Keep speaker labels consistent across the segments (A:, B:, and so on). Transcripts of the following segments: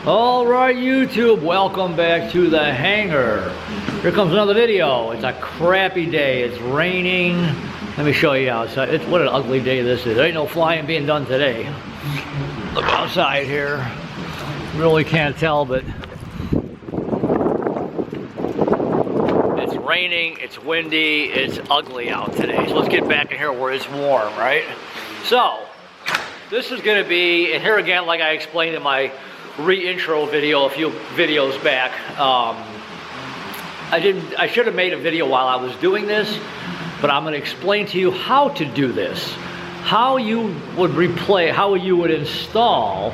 A: All right, YouTube, welcome back to the hangar. Here comes another video. It's a crappy day. It's raining. Let me show you outside. What an ugly day this is. There ain't no flying being done today. Look outside here. Really can't tell, but it's raining, it's windy, it's ugly out today. So let's get back in here where it's warm, right? So, this is gonna be, and here again, like I explained in my re-intro video a few videos back, I should have made a video while I was doing this, but I'm going to explain to you how to do this, how you would how you would install,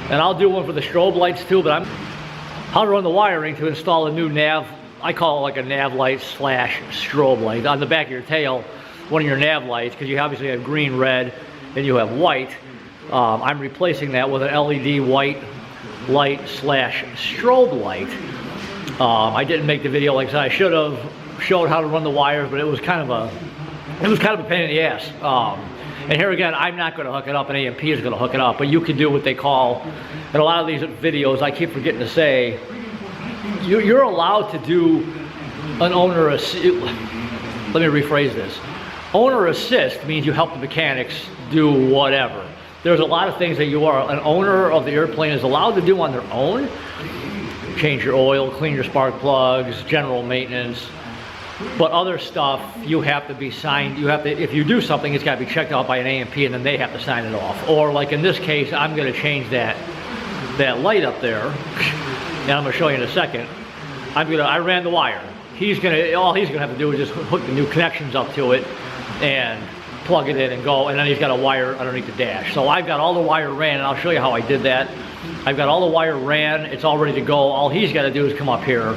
A: and I'll do one for the strobe lights too, but how to run the wiring to install a new nav. I call it like a nav light slash strobe light on the back of your tail, one of your nav lights, because you obviously have green, red, and you have white. I'm replacing that with an LED white light slash strobe light. I didn't make the video like I said. I should have showed how to run the wires, but it was kind of a pain in the ass. And here again, I'm not going to hook it up, and AMP is going to hook it up, but you can do what they call, in a lot of these videos, I keep forgetting to say, you're allowed to do an owner assist. Let me rephrase this. Owner assist means you help the mechanics do whatever. There's a lot of things that an owner of the airplane is allowed to do on their own. Change your oil, clean your spark plugs, general maintenance. But other stuff, you have to be signed. If you do something, it's got to be checked out by an AMP, and then they have to sign it off. Or like in this case, I'm going to change that light up there, and I'm going to show you in a second. I ran the wire. All he's going to have to do is just hook the new connections up to it, and plug it in and go, and then he's got a wire underneath the dash. So I've got all the wire ran, and I'll show you how I did that. I've got all the wire ran, it's all ready to go. All he's got to do is come up here,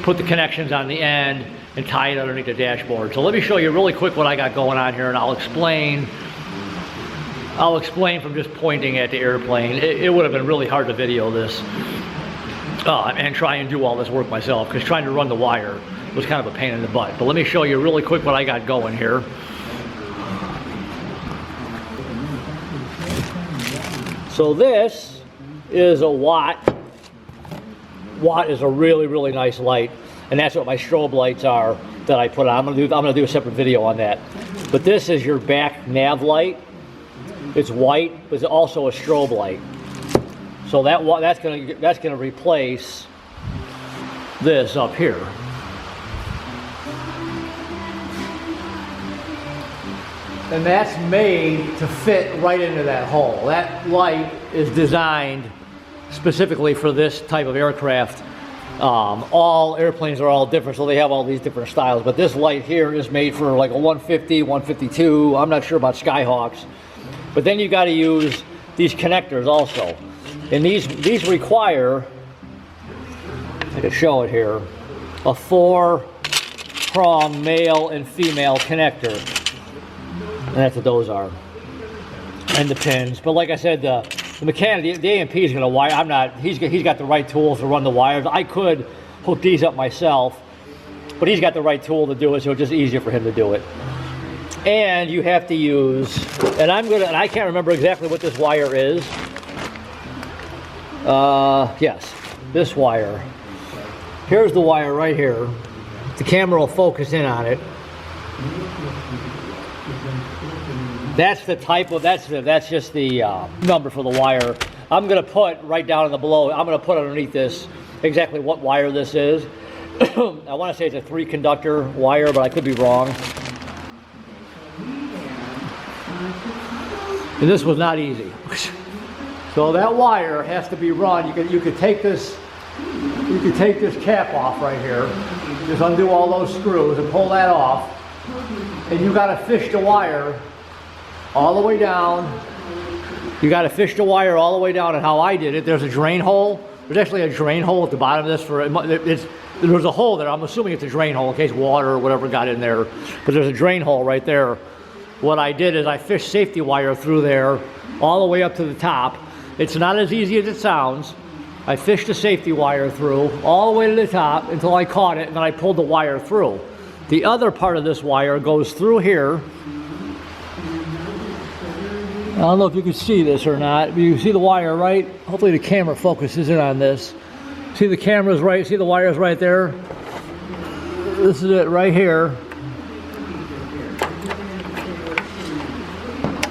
A: put the connections on the end, and tie it underneath the dashboard. So let me show you really quick what I got going on here, and I'll explain from just pointing at the airplane. It would have been really hard to video this and try and do all this work myself, because trying to run the wire was kind of a pain in the butt. But let me show you really quick what I got going here. So this is a watt. Watt is a really, really nice light, and that's what my strobe lights are that I put on. I'm gonna do a separate video on that. But this is your back nav light. It's white, but it's also a strobe light. So that's gonna replace this up here. And that's made to fit right into that hole. That light is designed specifically for this type of aircraft. All airplanes are all different, so they have all these different styles. But this light here is made for like a 150, 152. I'm not sure about Skyhawks. But then you got to use these connectors also. And these require, I can show it here, a 4-prong male and female connector. And that's what those are, and the pins. But like I said, the mechanic, the AMP is going to wire. He's got the right tools to run the wires. I could hook these up myself, but he's got the right tool to do it, so it's just easier for him to do it. And you have to use, and I can't remember exactly what this wire is. Yes, this wire. Here's the wire right here. The camera will focus in on it. That's the type of, that's just the number for the wire. I'm going to put right down in the below, I'm going to put underneath this exactly what wire this is. I want to say it's a 3-conductor wire, but I could be wrong. And this was not easy. So that wire has to be run. You could take this cap off right here. Just undo all those screws and pull that off. And you got to fish the wire all the way down. You got to fish the wire all the way down, and how I did it, there's a drain hole. There's actually a drain hole at the bottom of this. There's a hole there. I'm assuming it's a drain hole in case water or whatever got in there. But there's a drain hole right there. What I did is I fished safety wire through there all the way up to the top. It's not as easy as it sounds. I fished the safety wire through all the way to the top until I caught it, and then I pulled the wire through. The other part of this wire goes through here don't know if you can see this or not, but you can see the wire, right? Hopefully the camera focuses in on this. See the camera's right, see the wires right there? This is it right here.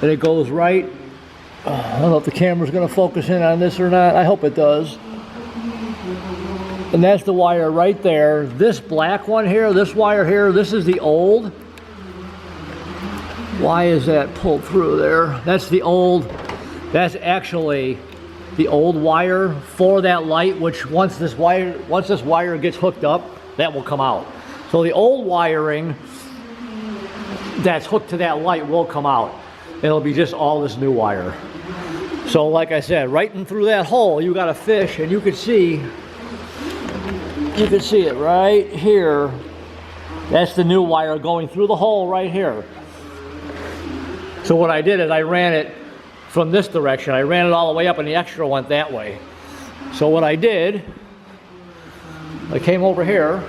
A: And it goes right. I don't know if the camera's going to focus in on this or not. I hope it does. And that's the wire right there. This black one here, this wire here, this is the old. Why is that pulled through there? That's the old, that's actually the old wire for that light, which once this wire gets hooked up, that will come out. So the old wiring that's hooked to that light will come out. It'll be just all this new wire. So like I said, right in through that hole, you got a fish, and you can see it right here. That's the new wire going through the hole right here. So what I did is I ran it from this direction. I ran it all the way up, and the extra went that way. So what I did, I came over here,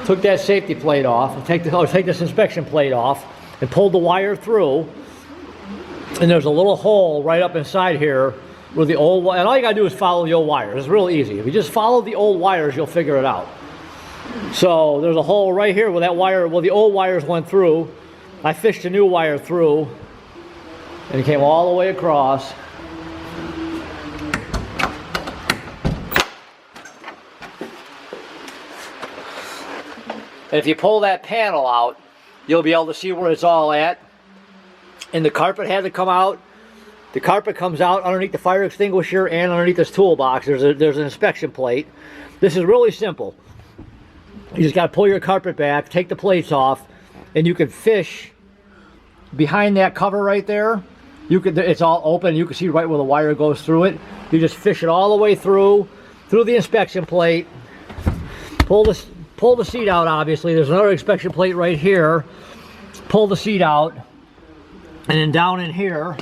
A: took that safety plate off, take this inspection plate off, and pulled the wire through. And there's a little hole right up inside here where the old wire, and all you gotta do is follow the old wires. It's real easy. If you just follow the old wires, you'll figure it out. So there's a hole right here where that wire, well, the old wires went through. I fished a new wire through, and it came all the way across. And if you pull that panel out, you'll be able to see where it's all at. And the carpet had to come out. The carpet comes out underneath the fire extinguisher and underneath this toolbox. There's an inspection plate. This is really simple. You just got to pull your carpet back, take the plates off, and you can fish behind that cover right there. It's all open. You can see right where the wire goes through it. You just fish it all the way through the inspection plate. Pull the seat out. Obviously, there's another inspection plate right here. Pull the seat out. And then down in here,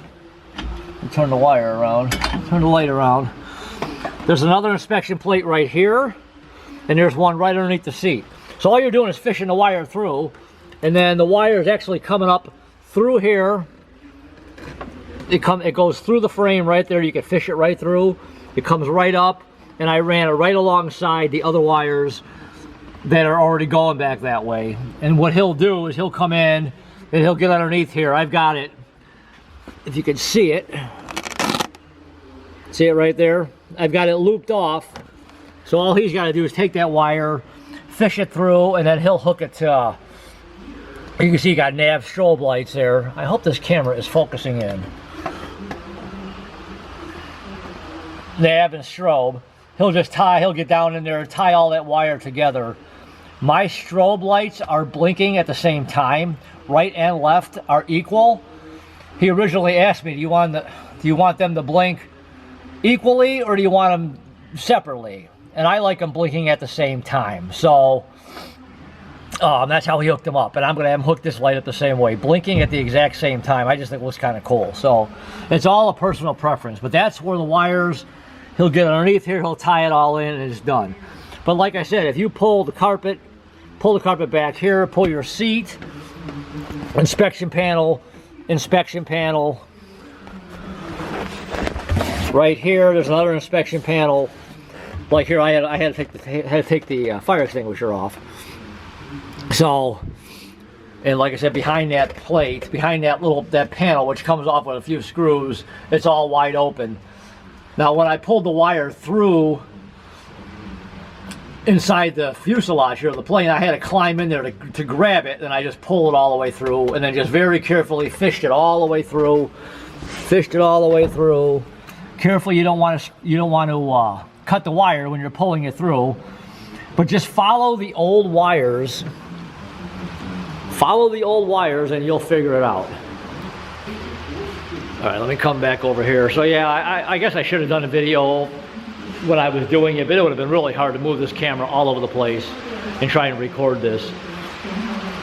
A: turn the wire around, turn the light around. There's another inspection plate right here, and there's one right underneath the seat. So all you're doing is fishing the wire through, and then the wire is actually coming up through here. It goes through the frame right there. You can fish it right through. It comes right up, and I ran it right alongside the other wires that are already going back that way. And what he'll do is he'll come in, and he'll get underneath here. I've got it, if you can see it right there. I've got it looped off. So all he's got to do is take that wire, fish it through, and then he'll hook it to, you can see you got nav strobe lights there. I hope this camera is focusing in. Nav and strobe. He'll get down in there, tie all that wire together. My strobe lights are blinking at the same time. Right and left are equal. He originally asked me, do you want them to blink equally, or do you want them separately? And I like them blinking at the same time. So that's how he hooked them up. And I'm going to have him hook this light up the same way, blinking at the exact same time. I just think it looks kind of cool. So it's all a personal preference. But that's where the wires, he'll get underneath here, he'll tie it all in, and it's done. But like I said, if you pull the carpet back here, pull your seat, inspection panel, right here, there's another inspection panel. Like here, I had to take the fire extinguisher off. So, and like I said, behind that plate, behind that panel, which comes off with a few screws, it's all wide open. Now, when I pulled the wire through inside the fuselage here of the plane, I had to climb in there to grab it, and I just pulled it all the way through, and then just very carefully fished it all the way through. Carefully, you don't want to cut the wire when you're pulling it through, but just follow the old wires. Follow the old wires, and you'll figure it out. All right, let me come back over here. So yeah, I guess I should have done a video when I was doing it, but it would have been really hard to move this camera all over the place and try and record this.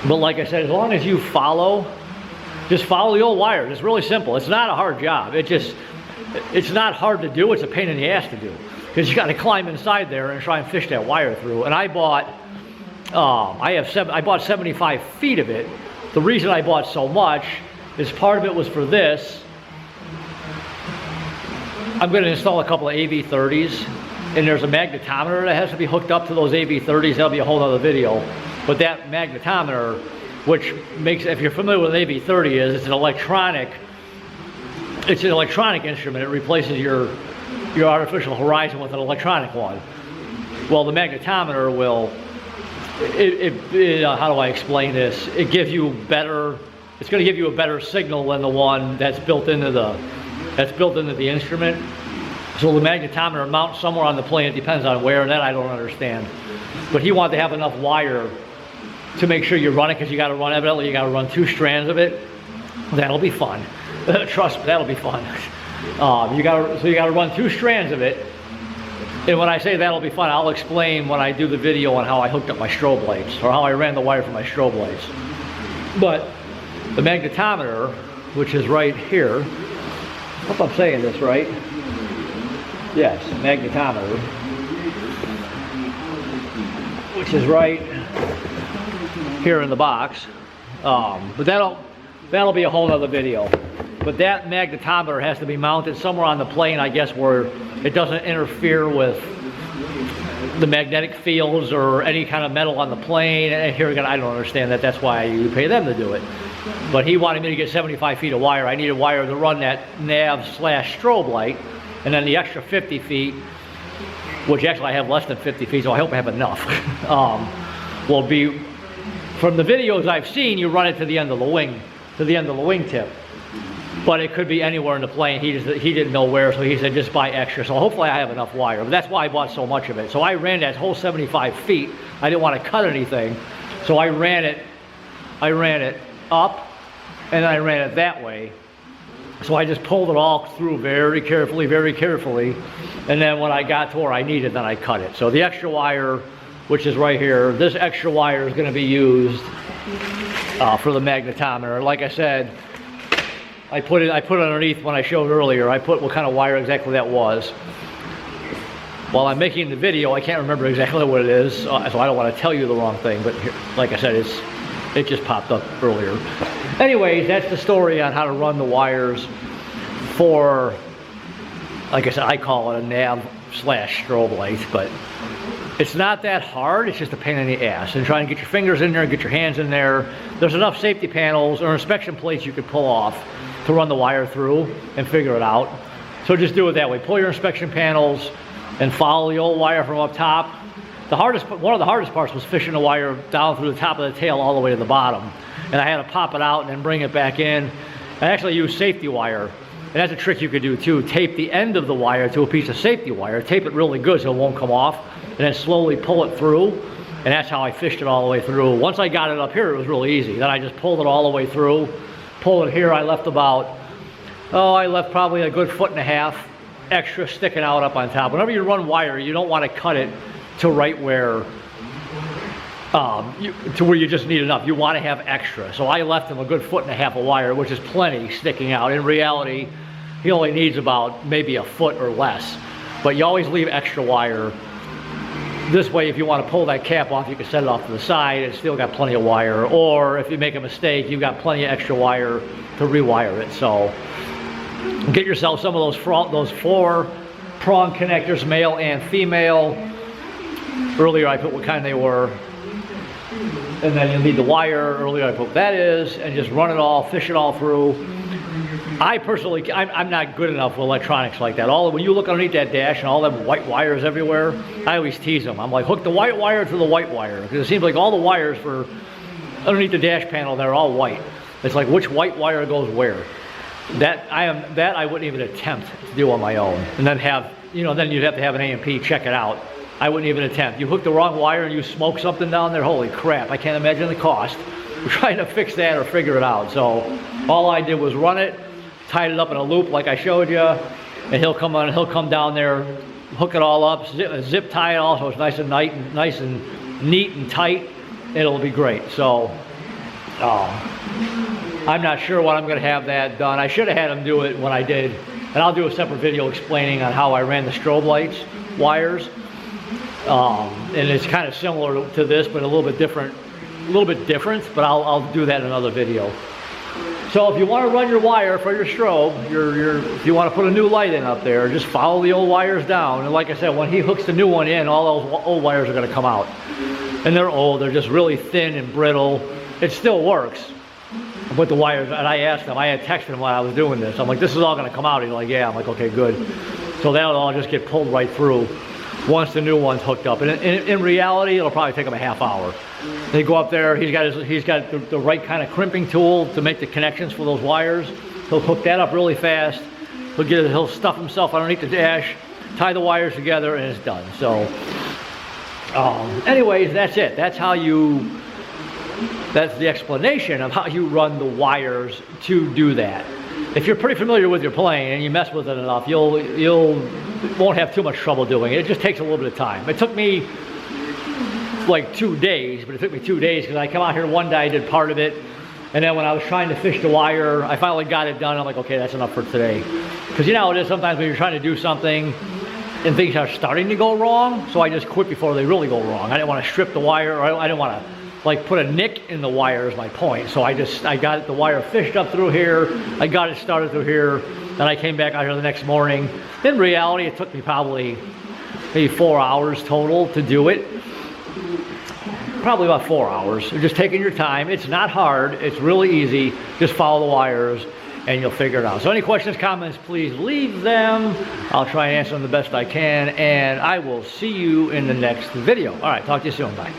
A: But like I said, as long as you just follow the old wires. It's really simple. It's not a hard job. It's not hard to do. It's a pain in the ass to do, because you got to climb inside there and try and fish that wire through. And I bought, I bought 75 feet of it. The reason I bought so much is part of it was for this. I'm going to install a couple of AV30s, and there's a magnetometer that has to be hooked up to those AV30s. That'll be a whole other video. But that magnetometer, which makes, if you're familiar with what an AV30 is, it's an electronic instrument. It replaces your artificial horizon with an electronic one. Well, the magnetometer will, how do I explain this? It gives you better, it's going to give you a better signal than the one that's built into the instrument. So the magnetometer mounts somewhere on the plane. It depends on where, and that I don't understand. But he wanted to have enough wire to make sure you run it, because you got to run, evidently you got to run 2 strands of it. That'll be fun. Trust me, that'll be fun. You got to run 2 strands of it. And when I say that'll be fun, I'll explain when I do the video on how I hooked up my strobe lights, or how I ran the wire for my strobe lights. But the magnetometer, which is right here, I hope I'm saying this right. Yes, magnetometer, which is right here in the box. But that'll be a whole other video. But that magnetometer has to be mounted somewhere on the plane, I guess, where it doesn't interfere with the magnetic fields or any kind of metal on the plane. And here again, I don't understand that. That's why you pay them to do it. But he wanted me to get 75 feet of wire. I needed wire to run that nav/strobe light, and then the extra 50 feet, which actually I have less than 50 feet, so I hope I have enough, will be, from the videos I've seen, you run it to the end of the wing, wingtip. But it could be anywhere in the plane. He didn't know where, so he said just buy extra. So hopefully I have enough wire. But that's why I bought so much of it. So I ran that whole 75 feet. I didn't want to cut anything, so I ran it up, and then I ran it that way. So I just pulled it all through very carefully, and then when I got to where I needed, then I cut it. So the extra wire, which is right here, this extra wire is going to be used for the magnetometer. Like I said, I put it underneath when I showed earlier. I put what kind of wire exactly that was. While I'm making the video, I can't remember exactly what it is, so I don't want to tell you the wrong thing, but here, like I said, it just popped up earlier. Anyways, that's the story on how to run the wires for, like I said, I call it a nav/strobe light, but it's not that hard. It's just a pain in the ass. And trying to get your fingers in there, get your hands in there. There's enough safety panels or inspection plates you could pull off to run the wire through and figure it out. So just do it that way. Pull your inspection panels and follow the old wire from up top. One of the hardest parts was fishing the wire down through the top of the tail all the way to the bottom. And I had to pop it out and then bring it back in. I actually used safety wire. And that's a trick you could do too. Tape the end of the wire to a piece of safety wire. Tape it really good so it won't come off. And then slowly pull it through. And that's how I fished it all the way through. Once I got it up here, it was really easy. Then I just pulled it all the way through. Pulled it here. I left probably a good 1.5 feet extra sticking out up on top. Whenever you run wire, you don't want to cut it to right where to where you just need enough. You want to have extra. So I left him a good 1.5 feet of wire, which is plenty sticking out. In reality, he only needs about maybe a foot or less. But you always leave extra wire. This way, if you want to pull that cap off, you can set it off to the side. It's still got plenty of wire. Or if you make a mistake, you've got plenty of extra wire to rewire it. So get yourself some of those 4-prong connectors, male and female. Earlier I put what kind they were. And then you'll need the wire. Earlier I put what that is. And just run it all, fish it all through. I personally, I'm not good enough with electronics like that. When you look underneath that dash and all them white wires everywhere, I always tease them. I'm like, hook the white wire to the white wire. Because it seems like all the wires for underneath the dash panel, they're all white. It's like which white wire goes where. That I wouldn't even attempt to do on my own. And then then you'd have to have an A&P check it out. I wouldn't even attempt. You hook the wrong wire and you smoke something down there, holy crap, I can't imagine the cost. We're trying to fix that or figure it out. So all I did was run it, tied it up in a loop like I showed you, and he'll come down there, hook it all up, zip tie it all so it's nice and neat and tight. It'll be great. So I'm not sure when I'm going to have that done. I should have had him do it when I did, and I'll do a separate video explaining on how I ran the strobe lights wires. And it's kind of similar to this, but a little bit different. But I'll do that in another video. So if you want to run your wire for your strobe, if you want to put a new light in up there, just follow the old wires down. And like I said, when he hooks the new one in, all those old wires are going to come out. And they're old, they're just really thin and brittle. It still works with the wires. And I asked him, I had texted him while I was doing this. I'm like, this is all going to come out. He's like, yeah. I'm like, okay, good. So that'll all just get pulled right through once the new one's hooked up. And in reality, it'll probably take him a half hour. They go up there, he's got the right kind of crimping tool to make the connections for those wires. He'll hook that up really fast. He'll stuff himself underneath the dash, tie the wires together, and it's done. So, anyways, that's it. That's the explanation of how you run the wires to do that. If you're pretty familiar with your plane and you mess with it enough, you won't have too much trouble doing it. It just takes a little bit of time. It took me like 2 days, but it took me 2 days because I come out here one day, I did part of it, and then when I was trying to fish the wire, I finally got it done. I'm like, okay, that's enough for today. Because you know how it is sometimes when you're trying to do something and things are starting to go wrong, so I just quit before they really go wrong. I didn't want to strip the wire, or I didn't want to like put a nick in the wire is my point. So I got the wire fished up through here, I got it started through here, then I came back out here the next morning. In reality, it took me probably maybe 4 hours total to do it. Probably about 4 hours. You're just taking your time. It's not hard, it's really easy. Just follow the wires and you'll figure it out. So any questions, comments, please leave them. I'll try and answer them the best I can, and I will see you in the next video. All right, talk to you soon. Bye.